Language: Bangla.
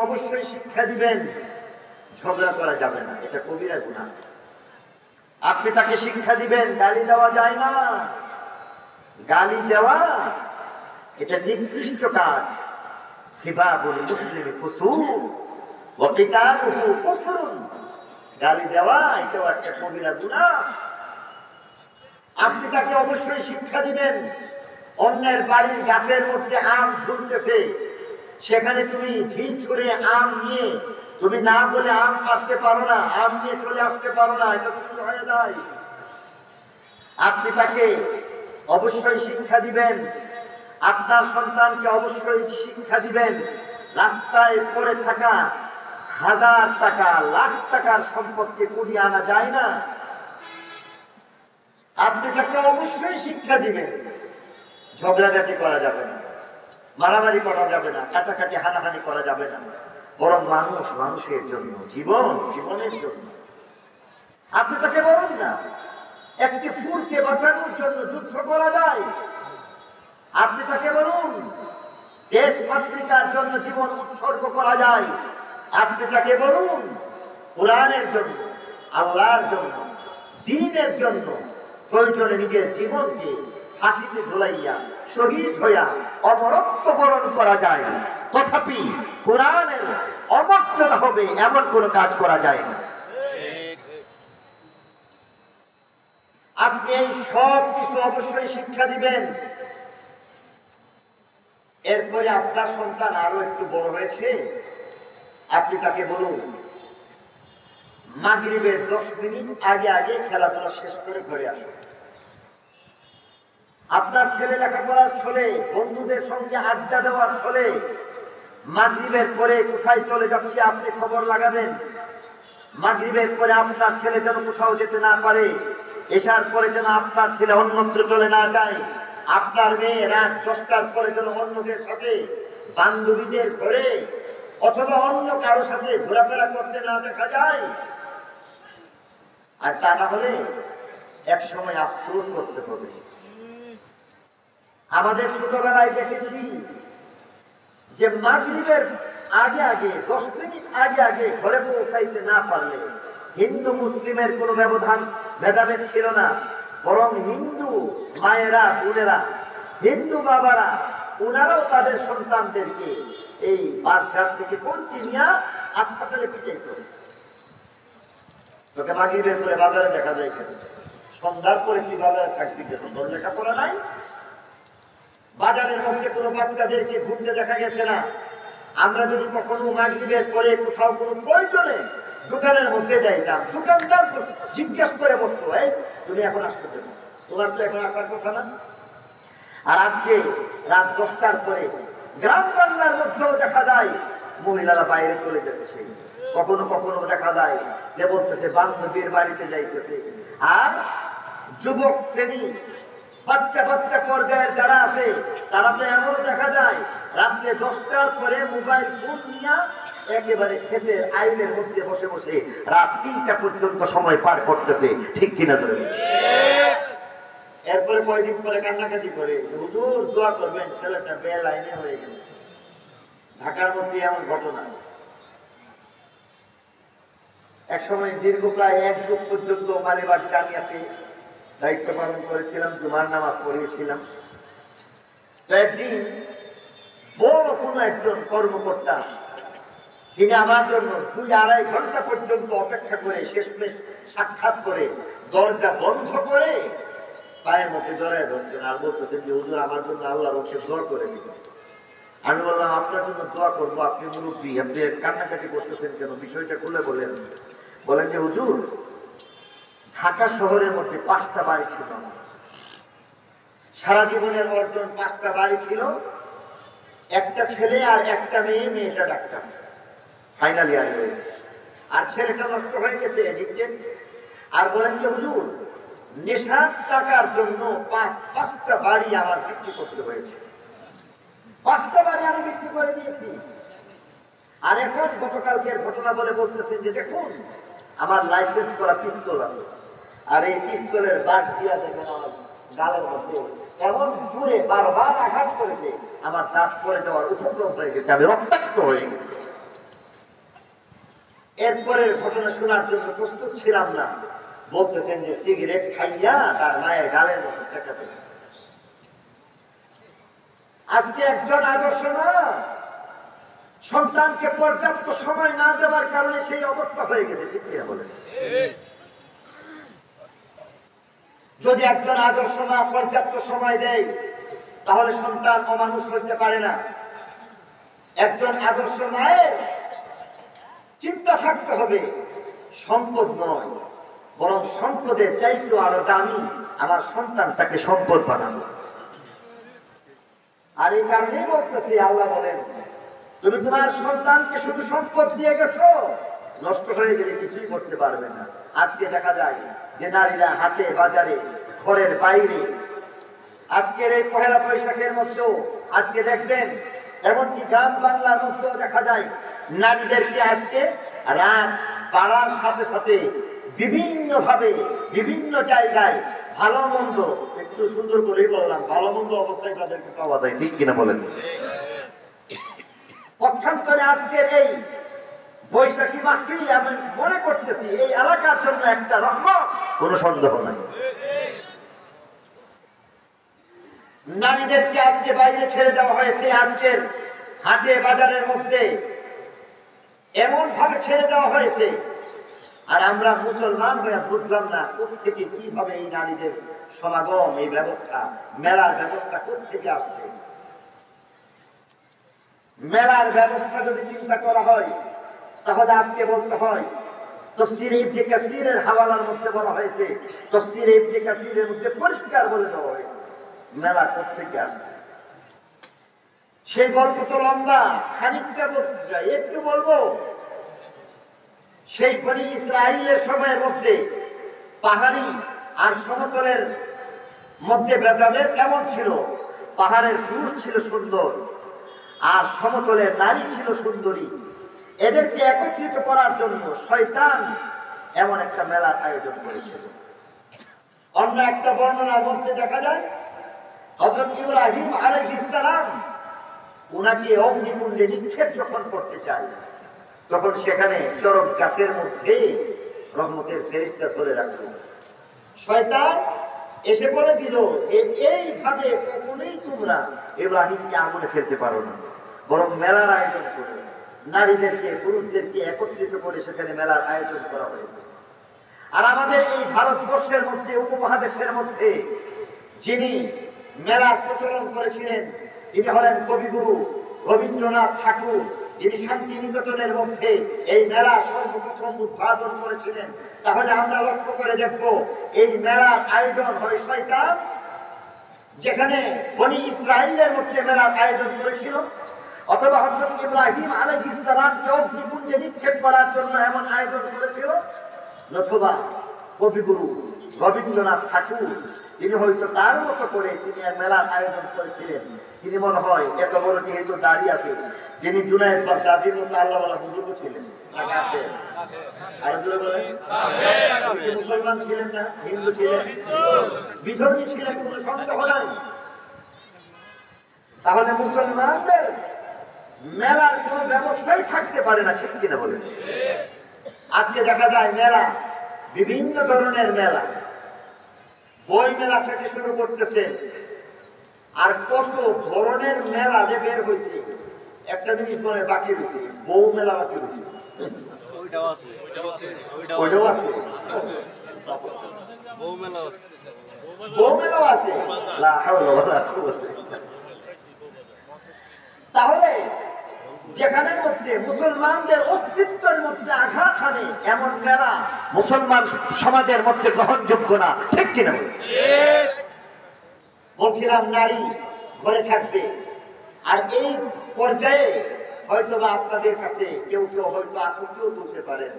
অবশ্যই শিক্ষা দিবেন ঝগড়া করা যাবে না, এটা কবিরা গুনাহ। আপনি তাকে শিক্ষা দিবেন, গালি দেওয়া যায় না। গালি দেওয়া এটা নিকৃষ্ট কাজ। সিবাবুল মুসলিমি ফুসুক ওয়া কিতালুহু কুফরুন। গালি দেওয়া এটাও একটা কবিরা গুনাহ। আপনি তাকে অবশ্যই শিক্ষা দিবেন, অন্যের বাড়ির গাছের মধ্যে আম ঝুলতেছে, সেখানে তুমি ঢিল ছুঁড়ে আম নিয়ে তুমি না বলে আম পাড়তে পারো না, আম নিয়ে চলে আসতে পারো না, এটা ছোট হয়ে যায়। আপনি তাকে অবশ্যই শিক্ষা দিবেন, আপনার সন্তানকে অবশ্যই শিক্ষা দিবেন, রাস্তায় পড়ে থাকা হাজার টাকা লাখ টাকার সম্পদকে কুড়িয়ে আনা যায় না। আপনি তাকে অবশ্যই শিক্ষা দিবেন ঝগড়াঝাটি করা যাবে না, মারামারি করা যাবে না, কাটাকাটি হানাহানি করা যাবে না, বরং মানুষ মানুষের জন্য, জীবন জীবনের জন্য। আপনি তাকে বলুন না একটি ফুলকে বাঁচানোর জন্য যুদ্ধ করা যায়। আপনি তাকে বলুন দেশ মাতৃকার জন্য জীবন উৎসর্গ করা যায়। আপনি তাকে বলুন কোরআনের জন্য, আল্লাহর জন্য, দ্বীনের জন্য প্রয়োজনে নিজের জীবনকে ফাঁসিতে ঝুলাইয়া শহীদ হইয়া অমরত্ব বরণ করা যায়। তথাপি কোরআনের অমর্যাদা হবে এমন কোন কাজ করা যায় না। আপনি এই সব কিছু অবশ্যই শিক্ষা দিবেন। এরপরে আপনার সন্তান আরো একটু বড় হয়েছে, আপনি তাকে বলুন মাগরিবের 10 মিনিট আগে আগে খেলাধুলা শেষ করে ঘরে আসুন। আপনার ছেলে লেখাপড়ার ছলে, বন্ধুদের সঙ্গে আড্ডা দেওয়ার ছলে মাগরিবের পরে কোথায় চলে যাচ্ছে আপনি খবর লাগাবেন। মাগরিবের পরে আপনার ছেলে যেন কোথাও যেতে না পারে, এশার পরে যেন আপনার ছেলে অন্যত্র চলে না যায়, আপনার মেয়ে রাত 10টার পরে যেন অন্যদের সাথে বান্ধবীদের ঘরে অথবা অন্য কারোর সাথে ঘোরাফেরা করতে না দেখা যায়। আর তা না হলে এক সময় আফসোস করতে হবে। আমাদের ছোটবেলায় দেখেছি যে মাগরিবের আগে আগে 10 মিনিট আগে আগে ঘরে পৌঁছাইতে না পারলে হিন্দু মুসলিমের কোনো ভেদাভেদ ছিল না, বরং হিন্দু মায়েরা বোনেরা, হিন্দু বাবারা ওনারাও তাদের সন্তানদেরকে এই বাজার থেকে পৌঁছে নিয়ে আচ্ছা তাহলে পিটাই করে। তোকে মাগরিবের পরে বাজারে দেখা যায় কেন? সন্ধ্যার পরে কি বাজারে থাকবি কেন? তোর লেখাপড়া নাই? বাজারের মধ্যে কোনো বাচ্চাদেরকে ঘুরতে দেখা গেছে না। আমরা যদি কখনো মাগরিবের পরে কোথাও কোনো প্রয়োজনে দোকানের মধ্যে যাইতাম, দোকানদার জিজ্ঞেস করে বসতো, এই তুমি এখন আসছো কেন? তোমার তো এখন আসার কথা না। আর আজকে রাত 10টার পরে গ্রাম বাংলার মধ্যেও দেখা যায় মহিলারা বাইরে চলে যাচ্ছে। কখনো কখনো দেখা যায় যে বলতেছে বান্ধবীর বাড়িতে যাইতেছে। আর যুবক শ্রেণী বাচ্চা বাচ্চা পর্যায়ের যারা আছে তারা তো এমনও দেখা যায় রাত্রে 10টার পরে মোবাইল ফোন নিয়ে একেবারে ক্ষেতের আইলের মধ্যে বসে বসে রাত 3টা পর্যন্ত সময় পার করতেছে। ঠিক কিনা ধরে? এরপরে কয়েকদিন পরে কান্নাকাটি করে, হুজুর দোয়া করবেন ছেলেটা বেলাইনে হয়ে গেছে। ঢাকার মধ্যে এমন ঘটনা। এক সময় দীর্ঘ প্রায় 1 যুগ পর্যন্ত মালিবাগ জামিয়াতে দায়িত্ব পালন করেছিলাম, জুমার নামাজ পড়িয়েছিলাম। তো একদিন বড় কোনো একজন কর্মকর্তা তিনি আমার জন্য 2-2.5 ঘন্টা পর্যন্ত অপেক্ষা করে শেষমেশ সাক্ষাৎ করে দরজা বন্ধ করে পায়ের মধ্যে জড়ায় ধরছেন আর বলতেছেন যে হুজুর আমার জন্য আল্লাহর কাছে দোয়া করে দিবেন। আমি বললাম আপনার জন্য দোয়া করবো, আপনি মুরব্বী, আপনি কান্নাকাটি করতেছেন কেন? বিষয়টা খুলে বলেন। বলেন যে হুজুর ঢাকা শহরের মধ্যে 5টা বাড়ি ছিল, সারা জীবনের অর্জন 5টা বাড়ি ছিল, একটা ছেলে আর একটা মেয়ে, মেয়েটা ডাক্তার, ফাইনাল ইয়ারে রয়েছে, আর ছেলেটা নষ্ট হয়ে গেছে এডিক্টেড। আর বলেন যে হুজুর নেশার টাকার জন্য 5টা বাড়ি আমার বিক্রি করতে হয়েছে, 5টা বাড়ি আমি বিক্রি করে দিয়েছি। আর এখন গতকালকের ঘটনা বলে বলতেছেন যে দেখুন আমার লাইসেন্স করা পিস্তল আছে, আর এই পিস্তলের বাট দিয়া দেখেন আমার গালের মধ্যে এমন জোরে বারবার আঘাত করেছে আমার দাঁত পরে যাওয়ার উপক্রম হয়ে গেছে, আমি রক্তাক্ত হয়ে গেছি। এরপরের ঘটনা শোনার জন্য প্রস্তুত ছিলাম না। বলতেছেন যে সিগারেট খাইয়া তার মায়ের গালের মধ্যে শেখাতে। আজকে একজন আদর্শ মা সন্তানকে পর্যাপ্ত সময় না দেওয়ার কারণে সেই অবস্থা হয়ে গেছে। ঠিক কিনা বলেন? যদি একজন আদর্শ মা পর্যাপ্ত সময় দেয় তাহলে সন্তান অমানুষ হতে পারে না। একজন আদর্শ মায়ের চিন্তা থাকতে হবে সম্পদ নয়, বরং সম্পদের চাইতেও আরো দামি আমার সন্তানটাকে সম্পদ বানাবো। আর এই কারণেই বলতেছি, আল্লাহ বলেন তুমি তোমার সন্তানকে শুধু সম্পদ দিয়ে গেছো, নষ্ট হয়ে গেলে কিছুই করতে পারবে না। আজকে দেখা যায় যে নারীরা হাটে বাজারে ঘরের বাইরে, আজকের এই পহেলা বৈশাখের মধ্যেও আজকে দেখবেন এমনকি গ্রাম বাংলার মধ্যেও দেখা যায় নারীদেরকে আজকে রাত বাড়ার সাথে সাথে বিভিন্ন ভাবে বিভিন্ন জায়গায় ভালো মন্দ, একটু সুন্দর করেই বললাম, ভালো মন্দ অবস্থায় তাদেরকে পাওয়া যায়। ঠিক কিনা বলেন? পক্ষান্তরে আজকের এই বৈশাখী মাহফিল আমি মনে করতেছি এই এলাকার জন্য একটা রহমত, কোনো সন্দেহ নাই। নারীদেরকে আজকে বাইরে ছেড়ে দেওয়া হয়েছে, আজকের হাটে বাজারের মধ্যে এমন ভাবে ছেড়ে দেওয়া হয়েছে, আর আমরা মুসলমান হয়ে বুঝলাম না কোত্থেকে কিভাবে এই নারীদের সমাগম, এই ব্যবস্থা, মেলার ব্যবস্থা কোত্থেকে আসছে। মেলার ব্যবস্থা যদি চিন্তা করা হয় তাহলে আজকে বলতে হয় তাফসীর ইবনে কাসীরের হাওয়ালার মধ্যে বলা হয়েছে, তাফসীর ইবনে কাসীরের মধ্যে পরিষ্কার বলে দেওয়া হয়েছে মেলা কোত্থেকে আসছে। সেই গল্প তো লম্বা, খানিকটা বলতে চাই, একটু বলবো। সেই বনি ইসরাইলের সময়ের মধ্যে পাহাড়ি আর সমতলের মধ্যে ভেদাভেদ কেমন ছিল? পাহাড়ের পুরুষ ছিল সুন্দর আর সমতলের নারী ছিল সুন্দরী। এদেরকে একত্রিত করার জন্য শয়তান এমন একটা মেলার আয়োজন করেছিল। অন্য একটা বর্ণনার মধ্যে দেখা যায় হযরত ইব্রাহিম আলাইহিস সালাম উনাকে অগ্নিকুণ্ডে নিক্ষেপ যখন করতে চায়, তখন সেখানে চরক গাছের মধ্যে রহমতের ফেরেশতা ধরে রাখলো। শয়তান এসে বলে দিল যে এইভাবে কখনোই তোমরা ইব্রাহিমকে আগুনে ফেলতে পারো না, বরং মেলার আয়োজন করো। নারীদেরকে পুরুষদেরকে একত্রিত করে সেখানে মেলার আয়োজন করা হয়েছে। আর আমাদের এই ভারতবর্ষের মধ্যে, উপমহাদেশের মধ্যে যিনি মেলার প্রচলন করেছিলেন তিনি হলেন কবিগুরু রবীন্দ্রনাথ ঠাকুর, যিনি শান্তিনিকেতনের মধ্যে এই মেলা সর্বপ্রথম উদ্ভাবন করেছিলেন। তাহলে আমরা লক্ষ্য করে দেখব এই মেলার আয়োজন হয় শয়তান, যেখানে বনি ইসরাইলের মধ্যে মেলার আয়োজন করেছিল, অথবা হযরত ইব্রাহিম আলাইহিস সালামকে অগ্নিকুণ্ডে নিক্ষেপ করার জন্য এমন আয়োজন করেছিল, অথবা কবিগুরু রবীন্দ্রনাথ ঠাকুর তিনি হয়তো তার মতো করে তিনি মেলার আয়োজন করেছিলেন। তিনি মনে হয় এত বড় যেহেতু দাড়ি আছে, তিনি জুনায়েদ বাগদাদীর মতো আল্লাহওয়ালা বুজুর্গ ছিলেন, আর মুসলমান ছিলেন না, হিন্দু ছিলেন, বিধর্মী ছিলেন, কোনো সন্দেহ নাই। তাহলে মুসলমানদের মেলার কোনো ব্যবস্থাই থাকতে পারে না। ঠিক কিনা বলেন? আজকে দেখা যায় মেলা, বিভিন্ন ধরনের মেলা, বই মেলা থেকে শুরু করতেছে, আর কত ধরনের মেলা যে বের হয়েছে। একটা জিনিস মনে বাকি রয়েছে, বউ মেলা বাকি রয়েছে। ওইটাও আছে, বউ মেলাও আছে। তাহলে যেখানের মধ্যে মুসলমানদের অস্তিত্বের মধ্যে আঘাত হানে এমন মেলা মুসলমান সমাজের মধ্যে গ্রহণযোগ্য না। ঠিক কিনা? বলছিলাম নারী ঘরে থাকবে, আর এই পর্যায়ে হয়তো বা আপনাদের কাছে কেউ কেউ হয়তো আপত্তিও তুলতে পারেন